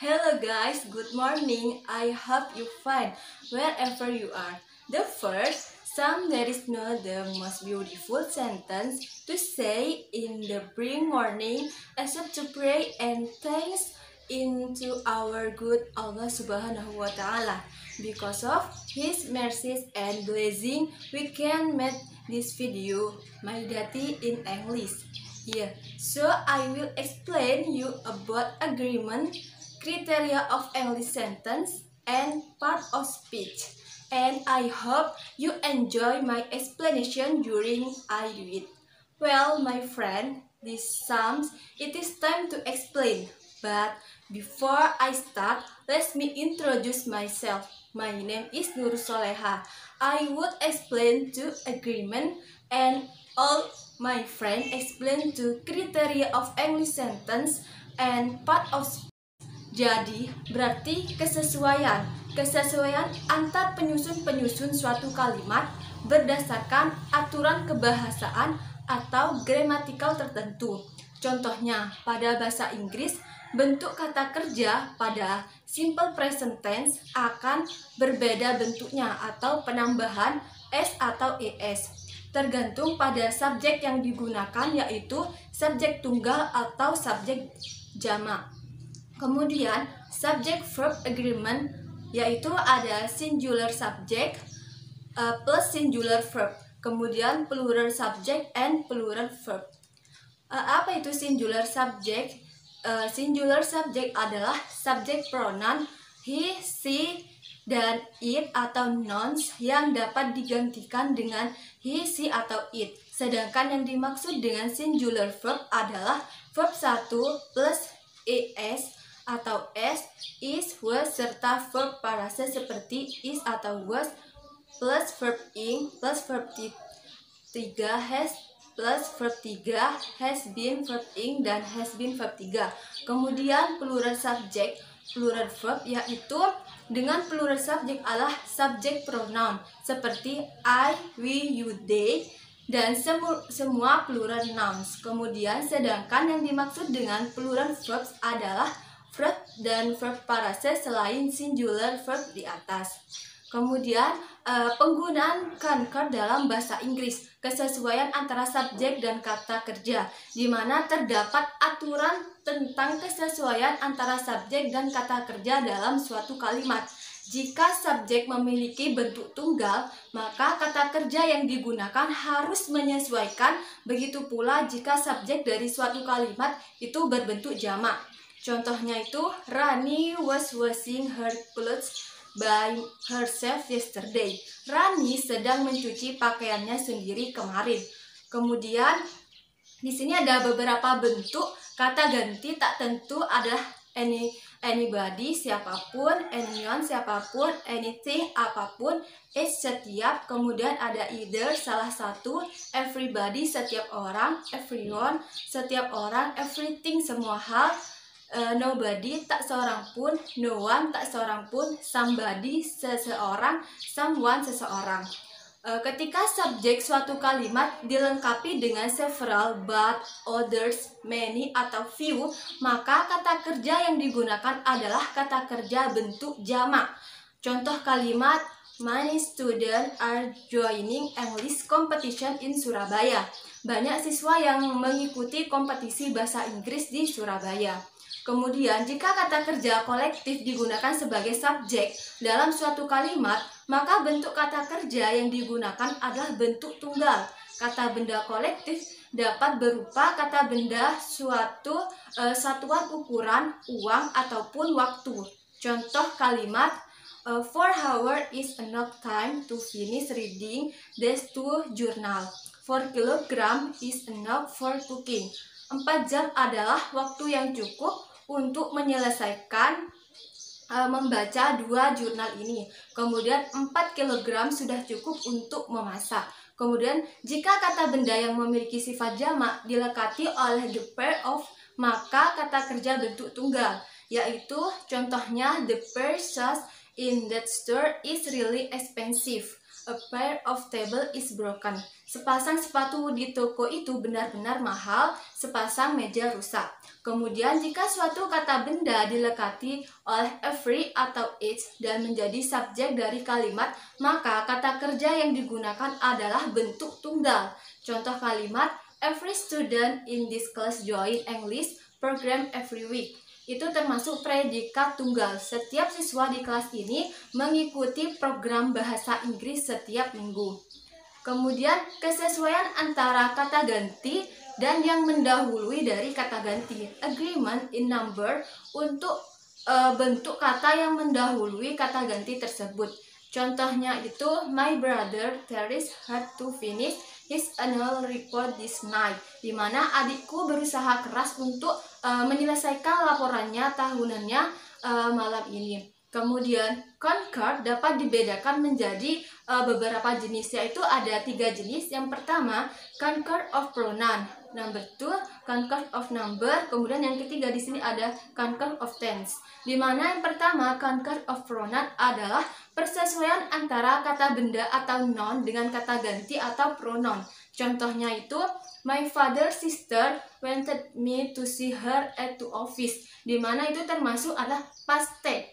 Hello guys, good morning. I hope you fine wherever you are. The first, some there is no the most beautiful sentence to say in the spring morning except to pray and thanks into our good Allah Subhanahu wa Ta'ala. Because of His mercies and blessing, we can make this video my daddy in English. Yeah, so I will explain you about agreement, criteria of English sentence, and part of speech. And I hope you enjoy my explanation during I do it. Well, my friend, this sums it is time to explain. But before I start, let me introduce myself. My name is Nur Soleha. I would explain to agreement and all my friend explain to criteria of English sentence and part of speech. Jadi, berarti kesesuaian antar penyusun-penyusun suatu kalimat berdasarkan aturan kebahasaan atau gramatikal tertentu. Contohnya, pada bahasa Inggris, bentuk kata kerja pada simple present tense akan berbeda bentuknya atau penambahan s atau es. Tergantung pada subjek yang digunakan, yaitu subjek tunggal atau subjek jamak. Kemudian subject verb agreement yaitu ada singular subject plus singular verb. Kemudian plural subject and plural verb. Apa itu singular subject? Singular subject adalah subject pronoun he, she, dan it atau nouns yang dapat digantikan dengan he, she, atau it. Sedangkan yang dimaksud dengan singular verb adalah verb 1 plus es atau s, is, was, serta verb parase seperti is atau was, plus verb ing, plus verb 3, has, plus verb 3, has been, verb ing, dan has been verb 3. Kemudian plural subject, plural verb, yaitu dengan plural subject adalah subject pronoun seperti I, we, you, they, dan semua plural nouns. Kemudian sedangkan yang dimaksud dengan plural verbs adalah verb dan verb parase selain singular verb di atas. Kemudian penggunaan concur dalam bahasa Inggris, kesesuaian antara subjek dan kata kerja, di mana terdapat aturan tentang kesesuaian antara subjek dan kata kerja dalam suatu kalimat. Jika subjek memiliki bentuk tunggal, maka kata kerja yang digunakan harus menyesuaikan. Begitu pula jika subjek dari suatu kalimat itu berbentuk jamak. Contohnya itu, Rani was washing her clothes by herself yesterday. Rani sedang mencuci pakaiannya sendiri kemarin. Kemudian di sini ada beberapa bentuk kata ganti tak tentu, ada anybody siapapun, anyone siapapun, anything apapun, each setiap, kemudian ada either salah satu, everybody setiap orang, everyone setiap orang, everything semua hal, nobody tak seorang pun, no one tak seorang pun, somebody seseorang, someone seseorang. Ketika subjek suatu kalimat dilengkapi dengan several, but, others, many, atau few, maka kata kerja yang digunakan adalah kata kerja bentuk jamak. Contoh kalimat, many students are joining English competition in Surabaya. Banyak siswa yang mengikuti kompetisi bahasa Inggris di Surabaya. Kemudian, jika kata kerja kolektif digunakan sebagai subjek dalam suatu kalimat, maka bentuk kata kerja yang digunakan adalah bentuk tunggal. Kata benda kolektif dapat berupa kata benda suatu satuan ukuran, uang, ataupun waktu. Contoh kalimat, 4 hours is enough time to finish reading these 2 journal. 4 kilogram is enough for cooking. 4 jam adalah waktu yang cukup untuk menyelesaikan membaca 2 jurnal ini. Kemudian 4 kg sudah cukup untuk memasak. Kemudian jika kata benda yang memiliki sifat jamak dilekati oleh the pair of, maka kata kerja bentuk tunggal, yaitu contohnya the purse in that store is really expensive. A pair of table is broken. Sepasang sepatu di toko itu benar-benar mahal, sepasang meja rusak. Kemudian jika suatu kata benda dilekati oleh every atau each dan menjadi subjek dari kalimat, maka kata kerja yang digunakan adalah bentuk tunggal. Contoh kalimat, every student in this class join English program every week. Itu termasuk predikat tunggal. Setiap siswa di kelas ini mengikuti program bahasa Inggris setiap minggu. Kemudian kesesuaian antara kata ganti dan yang mendahului dari kata ganti. Agreement in number untuk bentuk kata yang mendahului kata ganti tersebut. Contohnya itu, my brother Terry had to finish his annual report this night, di mana adikku berusaha keras untuk menyelesaikan laporannya tahunannya malam ini. Kemudian concord dapat dibedakan menjadi beberapa jenis, yaitu ada 3 jenis. Yang pertama, concord of pronoun. Number 2, concord of number. Kemudian yang ketiga di sini ada concord of tense. Di mana yang pertama, concord of pronoun adalah persesuaian antara kata benda atau noun dengan kata ganti atau pronoun. Contohnya itu, my father's sister wanted me to see her at the office. Di mana itu termasuk adalah past tense.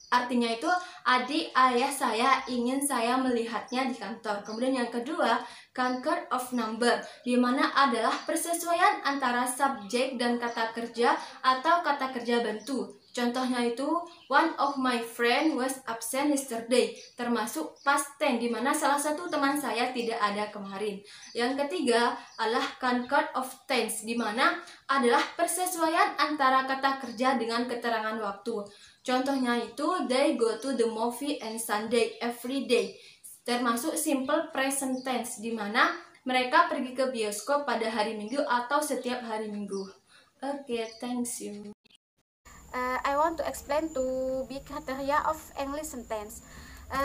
Artinya itu adik ayah saya ingin saya melihatnya di kantor. Kemudian yang kedua, concord of number, di mana adalah persesuaian antara subjek dan kata kerja atau kata kerja bantu. Contohnya itu, one of my friend was absent yesterday, termasuk past tense, di mana salah satu teman saya tidak ada kemarin. Yang ketiga adalah concord of tense, di mana adalah persesuaian antara kata kerja dengan keterangan waktu. Contohnya itu, they go to the movie on Sunday every day, termasuk simple present tense, di mana mereka pergi ke bioskop pada hari Minggu atau setiap hari Minggu. Okay, thanks you. I want to explain to big criteria of English sentence.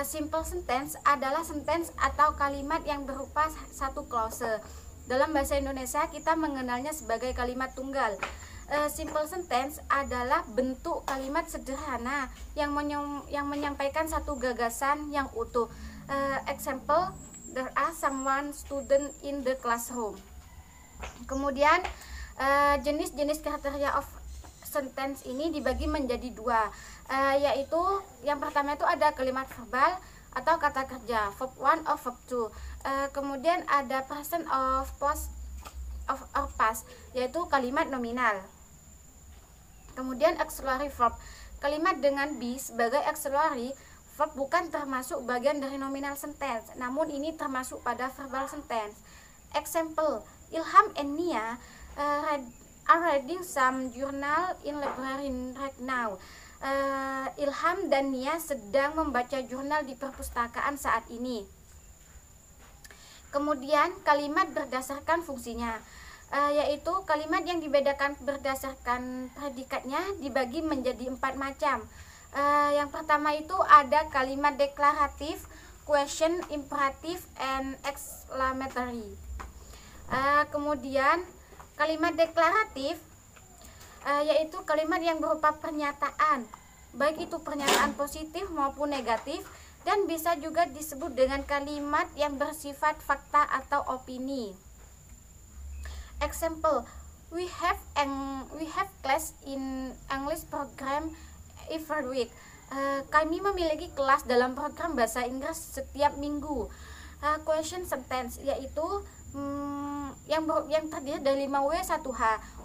Simple sentence adalah sentence atau kalimat yang berupa satu klase. Dalam bahasa Indonesia kita mengenalnya sebagai kalimat tunggal. Simple sentence adalah bentuk kalimat sederhana yang menyampaikan satu gagasan yang utuh. Example, there are someone student in the classroom. Kemudian jenis-jenis kriteria of sentence ini dibagi menjadi 2, yaitu yang pertama itu ada kalimat verbal atau kata kerja, verb 1 or verb 2. Kemudian ada present of past, yaitu kalimat nominal. Kemudian auxiliary verb, kalimat dengan be sebagai auxiliary verb bukan termasuk bagian dari nominal sentence, namun ini termasuk pada verbal sentence. Example, Ilham and Nia are reading some journal in library right now. Ilham dan Nia sedang membaca jurnal di perpustakaan saat ini. Kemudian kalimat berdasarkan fungsinya, yaitu kalimat yang dibedakan berdasarkan predikatnya dibagi menjadi 4 macam. Yang pertama itu ada kalimat deklaratif, question, imperatif, and exclamatory. Kemudian kalimat deklaratif yaitu kalimat yang berupa pernyataan, baik itu pernyataan positif maupun negatif, dan bisa juga disebut dengan kalimat yang bersifat fakta atau opini. Example, we have class in English program every week. Kami memiliki kelas dalam program bahasa Inggris setiap minggu. Question sentence yaitu yang terdiri dari 5W 1H.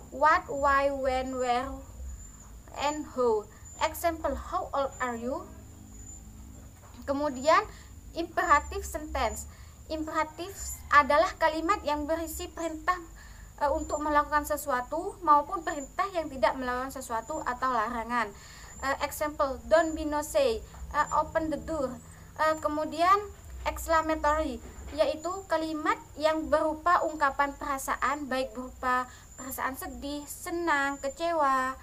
What, why, when, where, and who. Example, how old are you? Kemudian imperative sentence. Imperatif adalah kalimat yang berisi perintah untuk melakukan sesuatu maupun perintah yang tidak melakukan sesuatu atau larangan. Example, don't be nosy, open the door. Kemudian exclamatory, yaitu kalimat yang berupa ungkapan perasaan, baik berupa perasaan sedih, senang, kecewa,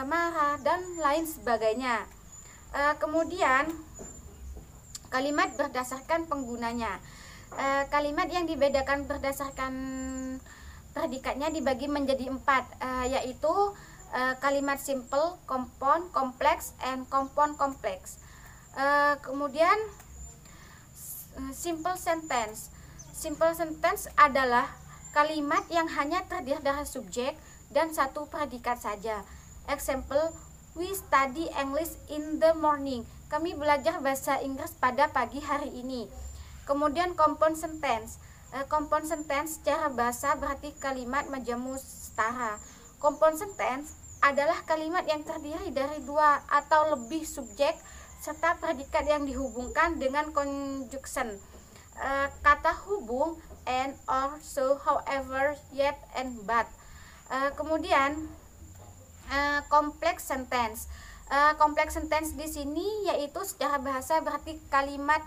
marah, dan lain sebagainya. Kemudian kalimat berdasarkan penggunanya. Kalimat yang dibedakan berdasarkan predikatnya dibagi menjadi 4, yaitu kalimat simple, compound, kompleks, and compound kompleks. Kemudian Simple sentence. Simple sentence adalah kalimat yang hanya terdiri dari subjek dan satu predikat saja. Example, we study English in the morning. Kami belajar bahasa Inggris pada pagi hari ini. Kemudian compound sentence. Compound sentence secara bahasa berarti kalimat majamu setara. Compound sentence adalah kalimat yang terdiri dari dua atau lebih subjek serta predikat yang dihubungkan dengan conjunction. Kata hubung and, or, so, however, yet, and, but. Kemudian complex sentence. Complex sentence di sini yaitu secara bahasa berarti kalimat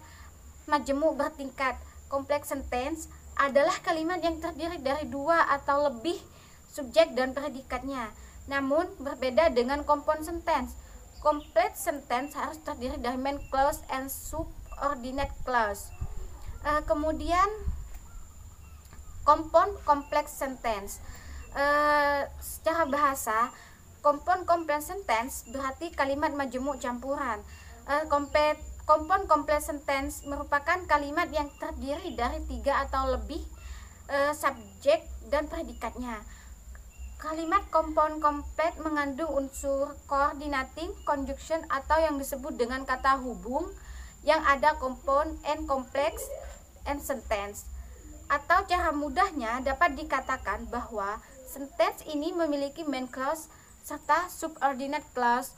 majemuk bertingkat. Complex sentence adalah kalimat yang terdiri dari dua atau lebih subjek dan predikatnya. Namun berbeda dengan compound sentence. Complete sentence harus terdiri dari main clause and subordinate clause. Kemudian compound complex sentence. Secara bahasa compound complex sentence berarti kalimat majemuk campuran. Compound complex sentence merupakan kalimat yang terdiri dari tiga atau lebih subjek dan predikatnya. Kalimat compound complex mengandung unsur coordinating, conjunction atau yang disebut dengan kata hubung yang ada compound and complex and sentence. Atau cara mudahnya dapat dikatakan bahwa sentence ini memiliki main clause serta subordinate clause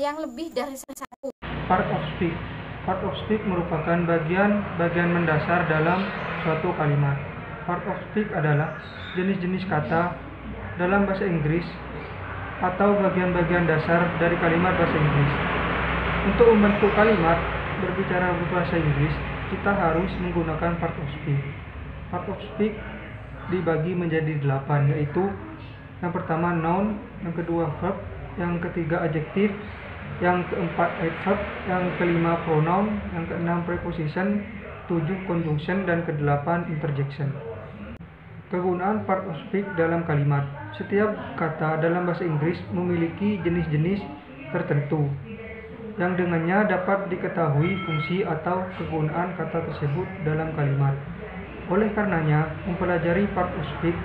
yang lebih dari satu. Part of speech. Part of speech merupakan bagian mendasar dalam suatu kalimat. Part of speech adalah jenis-jenis kata dalam bahasa Inggris atau bagian-bagian dasar dari kalimat bahasa Inggris. Untuk membentuk kalimat berbicara berbahasa Inggris, kita harus menggunakan part of speech. Part of speech dibagi menjadi 8, yaitu yang pertama noun, yang kedua verb, yang ketiga adjective, yang keempat adverb, yang kelima pronoun, yang keenam preposition, 7 conjunction, dan ke-8 interjection. Kegunaan part of speech dalam kalimat. Setiap kata dalam bahasa Inggris memiliki jenis-jenis tertentu yang dengannya dapat diketahui fungsi atau kegunaan kata tersebut dalam kalimat. Oleh karenanya, mempelajari part of speech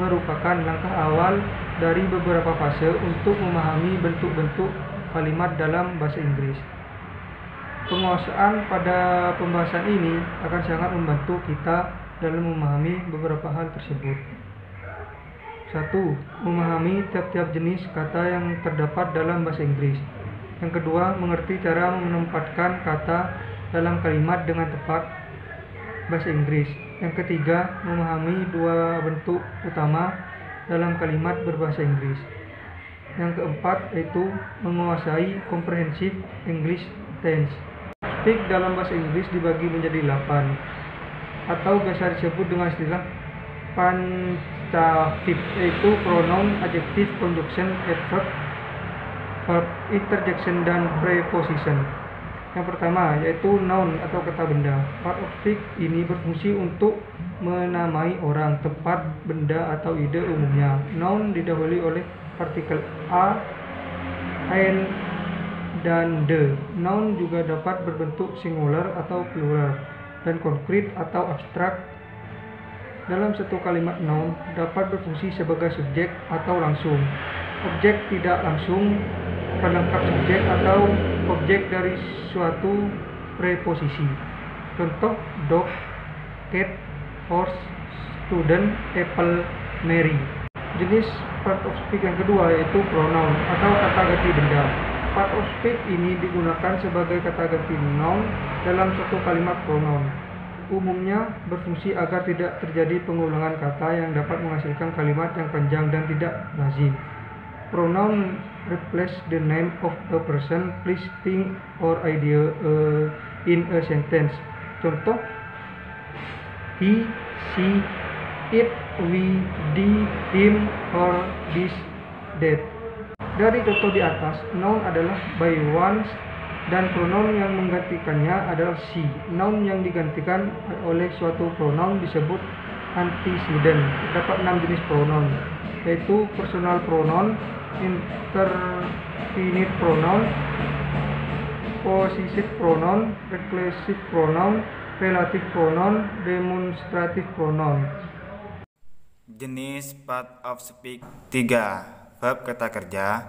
merupakan langkah awal dari beberapa fase untuk memahami bentuk-bentuk kalimat dalam bahasa Inggris. Penguasaan pada pembahasan ini akan sangat membantu kita dalam memahami beberapa hal tersebut. 1. Memahami tiap-tiap jenis kata yang terdapat dalam bahasa Inggris. Yang kedua, mengerti cara menempatkan kata dalam kalimat dengan tepat bahasa Inggris. Yang ketiga, memahami dua bentuk utama dalam kalimat berbahasa Inggris. Yang keempat, yaitu menguasai comprehensive English tense. Speak dalam bahasa Inggris dibagi menjadi 8 atau biasa disebut dengan istilah pancavit, yaitu pronoun, adjective, conjunction, adverb, verb, interjection, dan preposition. Yang pertama yaitu noun atau kata benda. Part of speech ini berfungsi untuk menamai orang, tempat, benda, atau ide umumnya. Noun didahului oleh partikel a, and, dan the. Noun juga dapat berbentuk singular atau plural dan konkret atau abstrak. Dalam satu kalimat noun dapat berfungsi sebagai subjek atau langsung, objek tidak langsung, pelengkap subjek atau objek dari suatu preposisi. Contoh, dog, cat, horse, student, apple, Mary. Jenis part of speech yang kedua yaitu pronoun atau kata ganti benda. Part of speech ini digunakan sebagai kata ganti noun dalam satu kalimat pronoun. Umumnya berfungsi agar tidak terjadi pengulangan kata yang dapat menghasilkan kalimat yang panjang dan tidak lazim. Pronoun replace the name of a person, place, thing, or idea in a sentence. Contoh, he, she, it, we, they, him, or this, that. Dari contoh di atas, noun adalah by once dan pronoun yang menggantikannya adalah she. Noun yang digantikan oleh suatu pronoun disebut antecedent. Terdapat 6 jenis pronoun, yaitu personal pronoun, indefinite pronoun, possessive pronoun, reflexive pronoun, relative pronoun, demonstrative pronoun. Jenis part of speak 3. Verb kata kerja.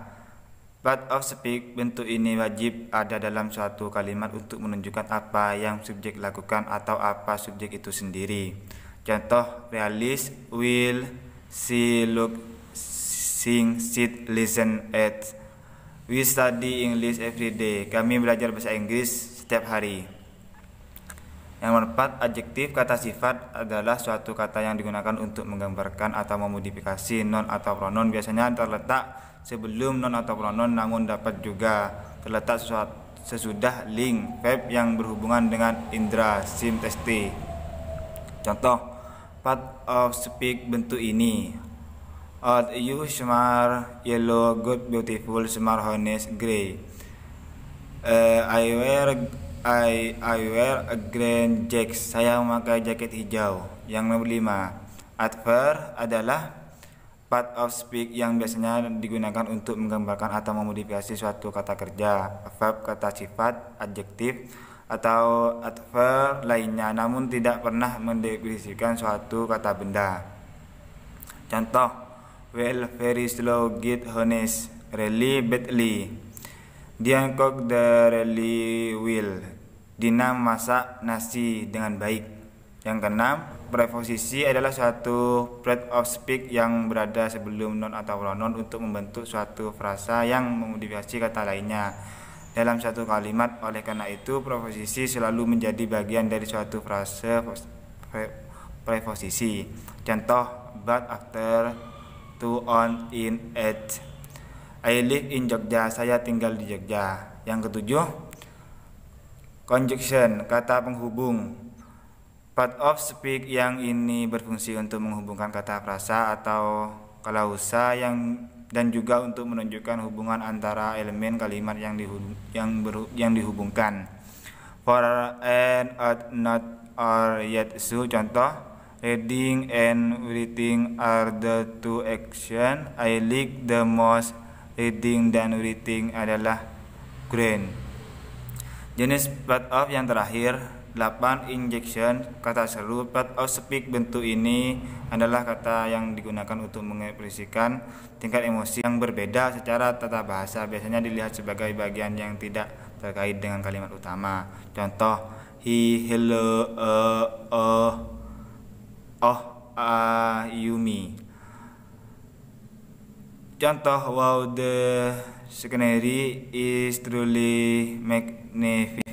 Part of speak bentuk ini wajib ada dalam suatu kalimat untuk menunjukkan apa yang subjek lakukan atau apa subjek itu sendiri. Contoh: realis, will, see, look, sing, sit, listen, eat. We study English every day. Kami belajar bahasa Inggris setiap hari. Yang keempat, adjektif kata sifat adalah suatu kata yang digunakan untuk menggambarkan atau memodifikasi noun atau pronoun. Biasanya terletak sebelum noun atau pronoun, namun dapat juga terletak sesudah link verb yang berhubungan dengan indera, sim, testi. Contoh: part of speak bentuk ini: old, you, smart, yellow, good, beautiful, smart, honest, grey. I wear a green jacket. Saya memakai jaket hijau. Yang nomor 5, adverb adalah part of speak yang biasanya digunakan untuk menggambarkan atau memodifikasi suatu kata kerja. Verb kata sifat, adjektif atau adverb lainnya, namun tidak pernah mendefinisikan suatu kata benda. Contoh: well, very slow, get, honest, really, badly. Dian cook the really well. Dina masak nasi dengan baik. Yang keenam, preposisi adalah suatu part of speak yang berada sebelum noun atau pronoun untuk membentuk suatu frasa yang memodifikasi kata lainnya dalam satu kalimat. Oleh karena itu, preposisi selalu menjadi bagian dari suatu frase preposisi. Contoh: but, after, to, on, in, at. I live in Jogja. Saya tinggal di Jogja. Yang ketujuh, conjunction kata penghubung. Part of speak yang ini berfungsi untuk menghubungkan kata frasa atau klausa dan juga untuk menunjukkan hubungan antara elemen kalimat yang dihubungkan. For, and, at, not, or, yet, so. Contoh: reading and writing are the two action I like the most. Reading dan writing adalah green. Jenis part of yang terakhir, 8, injection kata seru. Part of speak bentuk ini adalah kata yang digunakan untuk mengekspresikan tingkat emosi yang berbeda secara tata bahasa. Biasanya dilihat sebagai bagian yang tidak terkait dengan kalimat utama. Contoh: he, hello, you, me. Contoh: wow, the scenery is truly magnificent.